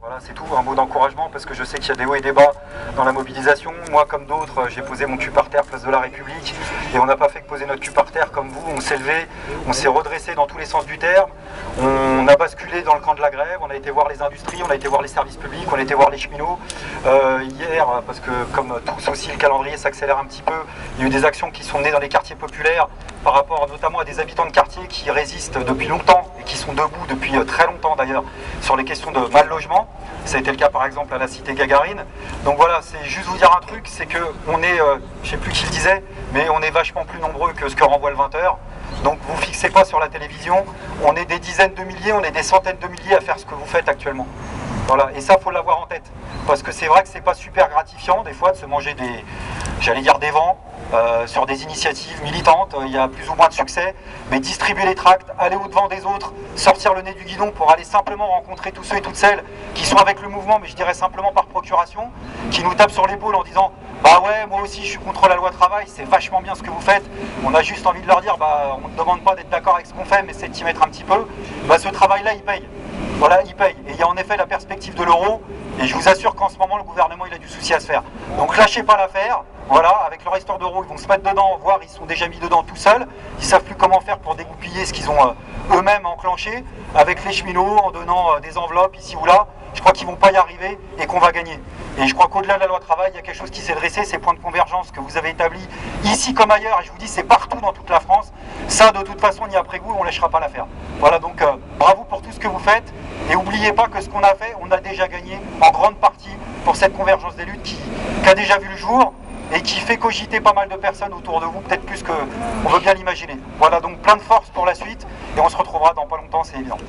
Voilà, c'est tout, un mot d'encouragement parce que je sais qu'il y a des hauts et des bas dans la mobilisation. Moi, comme d'autres, j'ai posé mon cul par terre place de la République et on n'a pas fait que poser notre cul par terre comme vous. On s'est levé, on s'est redressé dans tous les sens du terme. On a basculé dans le camp de la grève, on a été voir les industries, on a été voir les services publics, on a été voir les cheminots. Hier, parce que comme tous aussi le calendrier s'accélère un petit peu, il y a eu des actions qui sont nées dans les quartiers populaires par rapport notamment à des habitants de quartier qui résistent depuis longtemps et qui sont debout depuis très longtemps d'ailleurs sur les questions de mal logement. Ça a été le cas par exemple à la cité Gagarine. Donc voilà, c'est juste vous dire un truc, c'est que on est, je sais plus qui le disait, mais on est vachement plus nombreux que ce que renvoie le 20h. Donc vous fixez pas sur la télévision, on est des dizaines de milliers, on est des centaines de milliers à faire ce que vous faites actuellement. Voilà, et ça faut l'avoir en tête, parce que c'est vrai que c'est pas super gratifiant des fois de se manger des, j'allais dire des vents, sur des initiatives militantes, il y a plus ou moins de succès, mais distribuer les tracts, aller au-devant des autres, sortir le nez du guidon pour aller simplement rencontrer tous ceux et toutes celles qui sont avec le mouvement, mais je dirais simplement par procuration, qui nous tapent sur l'épaule en disant « Bah ouais, moi aussi je suis contre la loi travail, c'est vachement bien ce que vous faites », on a juste envie de leur dire « Bah on ne demande pas d'être d'accord avec ce qu'on fait, mais c'est de t'y mettre un petit peu », bah ce travail-là il paye. Voilà, il paye. Et il y a en effet la perspective de l'euro, et je vous assure qu'en ce moment, le gouvernement il a du souci à se faire. Donc lâchez pas l'affaire, voilà, avec leur histoire d'euro, ils vont se mettre dedans, voire ils sont déjà mis dedans tout seuls, ils savent plus comment faire pour dégoupiller ce qu'ils ont eux-mêmes enclenché, avec les cheminots, en donnant des enveloppes ici ou là, je crois qu'ils vont pas y arriver et qu'on va gagner. Et je crois qu'au-delà de la loi travail, il y a quelque chose qui s'est dressé, ces points de convergence que vous avez établis ici comme ailleurs, et je vous dis c'est partout dans toute la France, ça de toute façon ni après goût, on ne lâchera pas l'affaire. Voilà, donc bravo pour tout ce que vous faites, et n'oubliez pas que ce qu'on a fait, on a déjà gagné en grande partie pour cette convergence des luttes qui a déjà vu le jour, et qui fait cogiter pas mal de personnes autour de vous, peut-être plus qu'on veut bien l'imaginer. Voilà, donc plein de force pour la suite, et on se retrouvera dans pas longtemps, c'est évident.